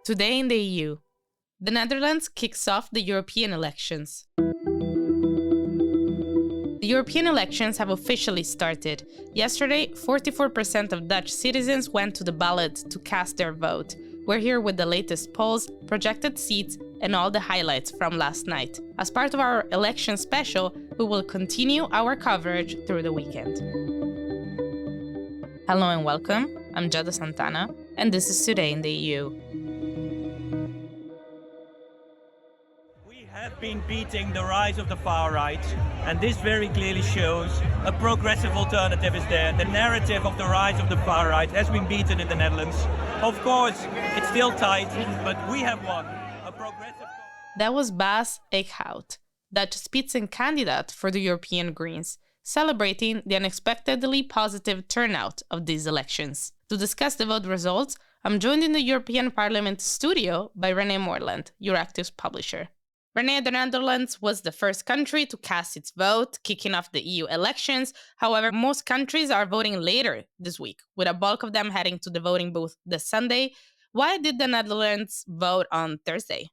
Today in the EU, the Netherlands kicks off the European elections. The European elections have officially started. Yesterday, 44% of Dutch citizens went to the ballot to cast their vote. We're here with the latest polls, projected seats, and all the highlights from last night. As part of our election special, we will continue our coverage through the weekend. Hello and welcome. I'm Giada Santana, and this is Today in the EU. We have been beating the rise of the far right, and this very clearly shows a progressive alternative is there. The narrative of the rise of the far right has been beaten in the Netherlands. Of course, it's still tight, but we have won. A progressive... That was Bas Eickhout, Dutch Spitzenkandidat for the European Greens, celebrating the unexpectedly positive turnout of these elections. To discuss the vote results, I'm joined in the European Parliament studio by Rene Moerland, Euractiv's publisher. Rene, the Netherlands was the first country to cast its vote, kicking off the EU elections. However, most countries are voting later this week, with a bulk of them heading to the voting booth this Sunday. Why did the Netherlands vote on Thursday?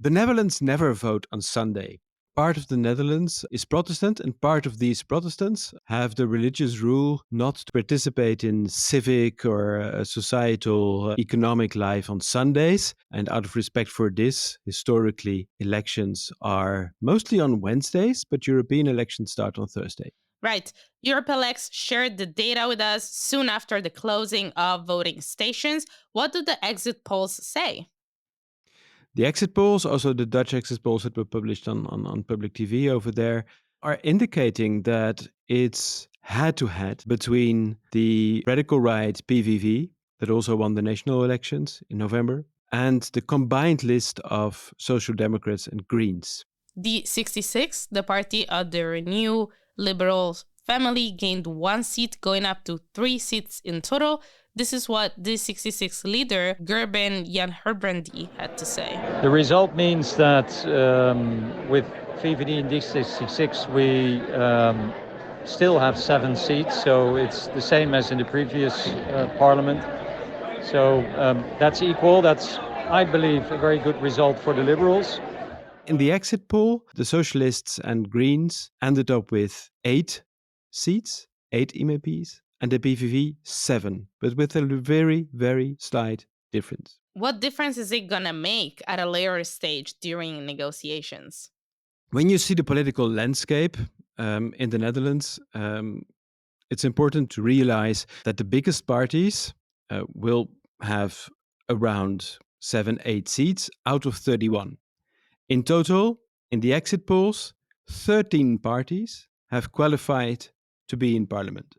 The Netherlands never vote on Sunday. Part of the Netherlands is Protestant, and part of these Protestants have the religious rule not to participate in civic or societal economic life on Sundays. And out of respect for this, historically, elections are mostly on Wednesdays, but European elections start on Thursday. Right. EuropeLex shared the data with us soon after the closing of voting stations. What do the exit polls say? The exit polls, also the Dutch exit polls that were published on public TV over there, are indicating that it's head-to-head between the radical right PVV, that also won the national elections in November, and the combined list of Social Democrats and Greens. The 66, the party of the Renew Liberals family, gained 1 seat, going up to 3 seats in total. This is what the 66 leader, Gerben-Jan Gerbrandy, had to say. The result means that with VVD and D66, we still have 7 seats, so it's the same as in the previous parliament. So that's equal. That's, I believe, a very good result for the Liberals. In the exit poll, the Socialists and Greens ended up with 8 seats, 8 MEPs. And the PVV 7, but with a very, very slight difference. What difference is it going to make at a later stage during negotiations? When you see the political landscape in the Netherlands, it's important to realize that the biggest parties will have around 7-8 seats out of 31. In total, in the exit polls, 13 parties have qualified to be in parliament,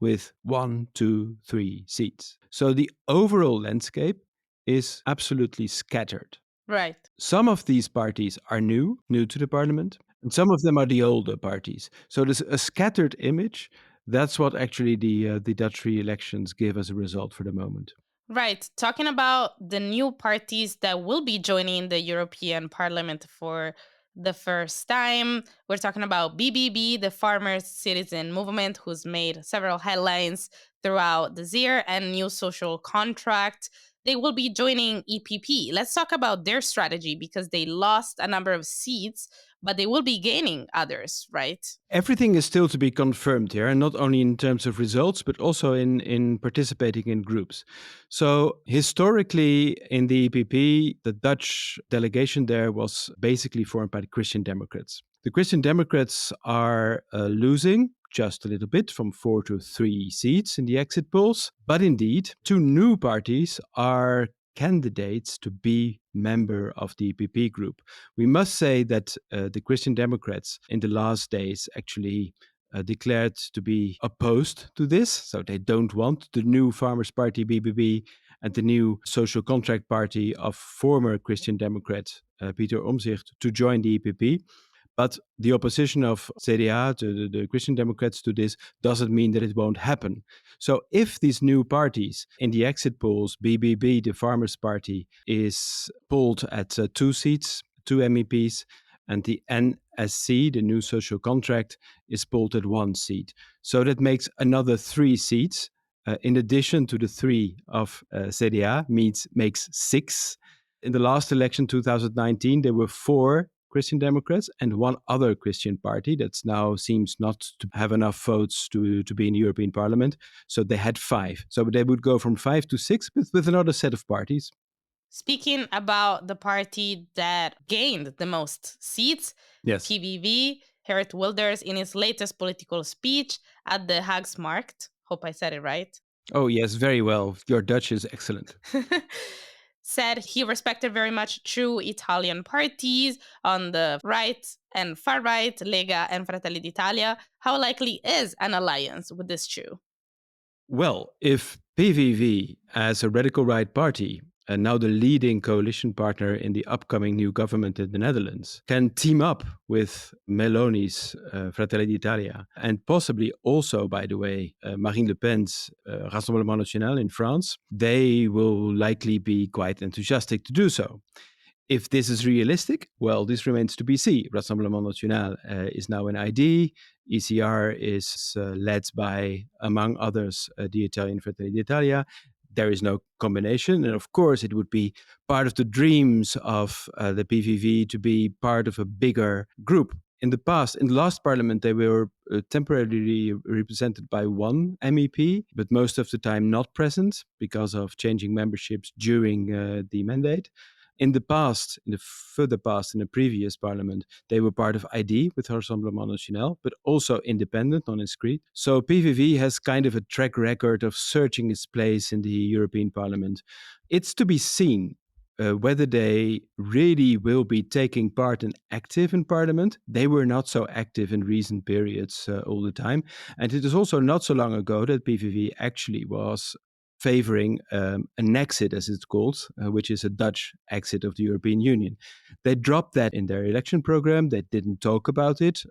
with 1, 2, 3 seats. So the overall landscape is absolutely scattered. Right. Some of these parties are new to the parliament, and some of them are the older parties. So there's a scattered image. That's what actually the Dutch re-elections give as a result for the moment. Right. Talking about the new parties that will be joining the European Parliament for the first time, we're talking about BBB, the Farmers Citizen Movement, who's made several headlines throughout this year, and New Social Contract. They will be joining EPP. Let's talk about their strategy, because they lost a number of seats, but they will be gaining others, right? Everything is still to be confirmed here, and not only in terms of results, but also in participating in groups. So historically, in the EPP, the Dutch delegation there was basically formed by the Christian Democrats. The Christian Democrats are losing just a little bit, from 4 to 3 seats in the exit polls. But indeed, 2 new parties are candidates to be member of the EPP group. We must say that the Christian Democrats in the last days actually declared to be opposed to this. So they don't want the new Farmers Party BBB and the new Social Contract Party of former Christian Democrat Pieter Omtzigt to join the EPP. But the opposition of CDA, to the Christian Democrats, to this doesn't mean that it won't happen. So if these new parties in the exit polls, BBB, the Farmers' Party, is polled at 2 seats, 2 MEPs, and the NSC, the New Social Contract, is polled at 1 seat. So that makes another 3 seats. In addition to the 3 of CDA, makes 6 In the last election, 2019, there were 4 Christian Democrats and one other Christian party that now seems not to have enough votes to be in the European Parliament. So they had 5. So they would go from 5 to 6 with another set of parties. Speaking about the party that gained the most seats, Yes. PVV, Geert Wilders, in his latest political speech at the Haagsmarkt, hope I said it right. Oh, yes, very well. Your Dutch is excellent. Said he respected very much true Italian parties on the right and far right, Lega and Fratelli d'Italia. How likely is an alliance with this two? Well, if PVV, as a radical right party, and now the leading coalition partner in the upcoming new government in the Netherlands, can team up with Meloni's Fratelli d'Italia, and possibly also, by the way, Marine Le Pen's Rassemblement National in France, they will likely be quite enthusiastic to do so. If this is realistic, well, this remains to be seen. Rassemblement National is now an ID. ECR is led by, among others, the Italian Fratelli d'Italia. There is no combination. And of course, it would be part of the dreams of the PVV to be part of a bigger group. In the past, in the last parliament, they were temporarily represented by one MEP, but most of the time not present because of changing memberships during the mandate. In the past, in the previous parliament, they were part of ID with Rassemblement National, but also independent, non-inscrit. So PVV has kind of a track record of searching its place in the European Parliament. It's to be seen whether they really will be taking part and active in Parliament. They were not so active in recent periods all the time. And it is also not so long ago that PVV actually was favoring an exit, as it's called, which is a Dutch exit of the European Union. They dropped that in their election program. They didn't talk about it.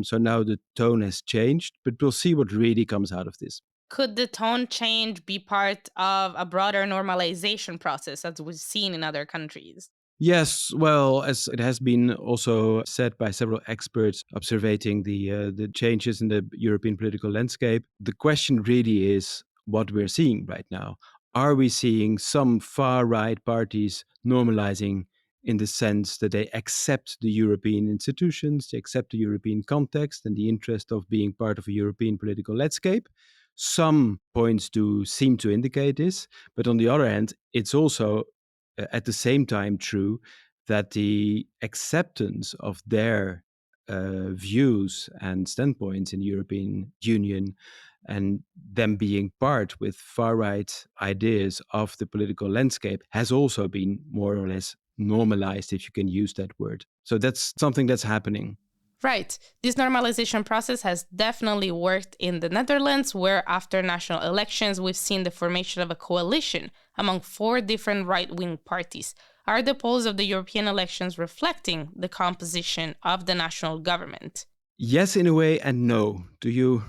So now the tone has changed, but we'll see what really comes out of this. Could the tone change be part of a broader normalization process as we've seen in other countries? Yes, well, as it has been also said by several experts observing the changes in the European political landscape, the question really is what we're seeing right now. Are we seeing some far-right parties normalizing in the sense that they accept the European institutions, they accept the European context and the interest of being part of a European political landscape? Some points do seem to indicate this, but on the other hand, it's also at the same time true that the acceptance of their views and standpoints in the European Union and them being part with far-right ideas of the political landscape has also been more or less normalized, if you can use that word. So that's something that's happening. Right. This normalization process has definitely worked in the Netherlands, where after national elections, we've seen the formation of a coalition among 4 different right-wing parties. Are the polls of the European elections reflecting the composition of the national government? Yes, in a way, and no. Do you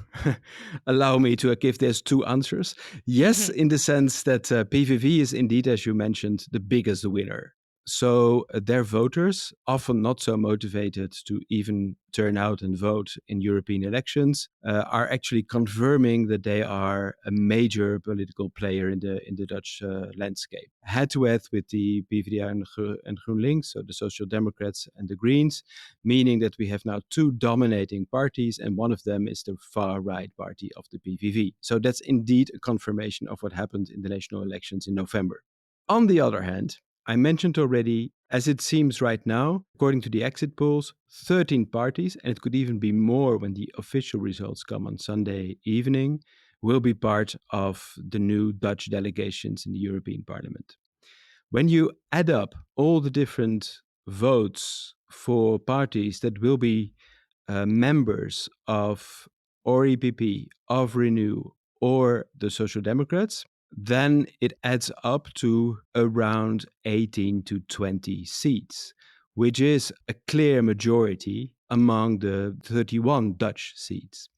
allow me to give there's 2 answers? Yes, in the sense that PVV is indeed, as you mentioned, the biggest winner. So their voters, often not so motivated to even turn out and vote in European elections, are actually confirming that they are a major political player in the Dutch landscape. Head-to-head with the PvdA and GroenLinks, so the Social Democrats and the Greens, meaning that we have now 2 dominating parties, and one of them is the far-right party of the PVV. So that's indeed a confirmation of what happened in the national elections in November. On the other hand, I mentioned already, as it seems right now, according to the exit polls, 13 parties, and it could even be more when the official results come on Sunday evening, will be part of the new Dutch delegations in the European Parliament. When you add up all the different votes for parties that will be members of or EPP, of Renew, or the Social Democrats, then it adds up to around 18 to 20 seats, which is a clear majority among the 31 Dutch seats.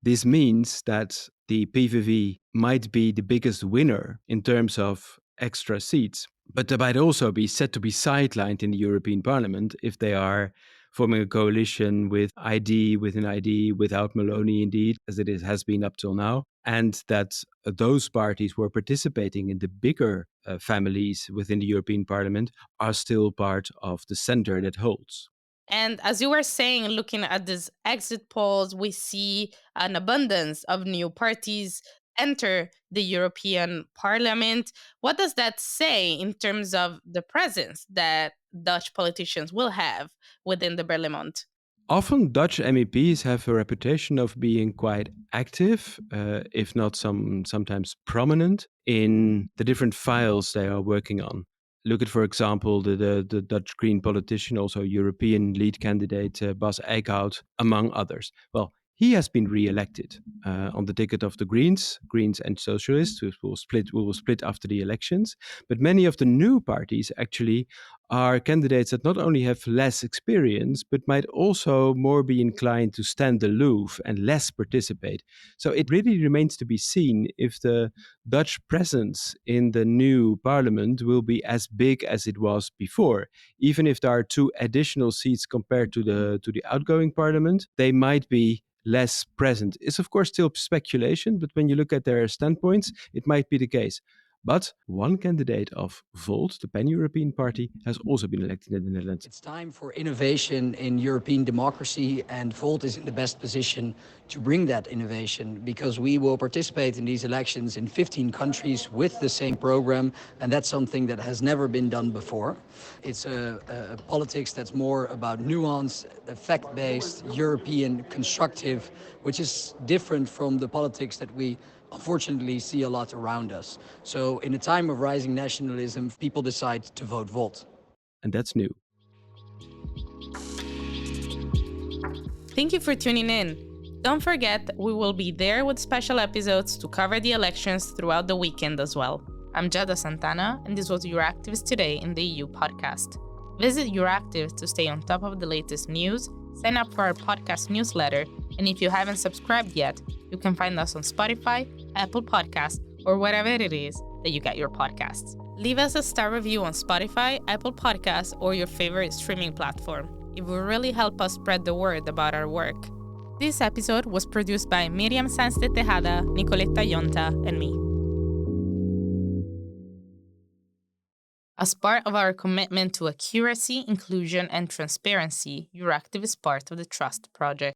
This means that the PVV might be the biggest winner in terms of extra seats, but they might also be said to be sidelined in the European Parliament if they are forming a coalition with ID within ID, without Maloney indeed, as has been up till now, and that those parties who are participating in the bigger families within the European Parliament are still part of the center that holds. And as you were saying, looking at these exit polls, we see an abundance of new parties enter the European Parliament. What does that say in terms of the presence that Dutch politicians will have within the Parliament? Often Dutch MEPs have a reputation of being quite active, if not sometimes prominent, in the different files they are working on. Look at, for example, the Dutch Green politician, also European lead candidate Bas Eickhout, among others. Well, he has been re-elected on the ticket of the Greens and Socialists, who will split after the elections. But many of the new parties actually are candidates that not only have less experience, but might also more be inclined to stand aloof and less participate. So it really remains to be seen if the Dutch presence in the new parliament will be as big as it was before. Even if there are 2 additional seats compared to the outgoing parliament, they might be less present. It's of course still speculation, but when you look at their standpoints, it might be the case. But one candidate of Volt, the Pan-European Party, has also been elected in the Netherlands. It's time for innovation in European democracy, and Volt is in the best position to bring that innovation, because we will participate in these elections in 15 countries with the same program, and that's something that has never been done before. It's a politics that's more about nuance, fact-based, European, constructive, which is different from the politics that we unfortunately see a lot around us. So in a time of rising nationalism, people decide to vote Volt. And that's new. Thank you for tuning in. Don't forget, we will be there with special episodes to cover the elections throughout the weekend as well. I'm Jada Santana, and this was Euractiv's Today in the EU podcast. Visit Euractiv to stay on top of the latest news, sign up for our podcast newsletter, and if you haven't subscribed yet, you can find us on Spotify, Apple Podcasts, or wherever it is that you get your podcasts. Leave us a star review on Spotify, Apple Podcasts, or your favorite streaming platform. It will really help us spread the word about our work. This episode was produced by Miriam Sanz de Tejada, Nicoletta Yonta, and me. As part of our commitment to accuracy, inclusion, and transparency, Euractiv is part of the Trust Project.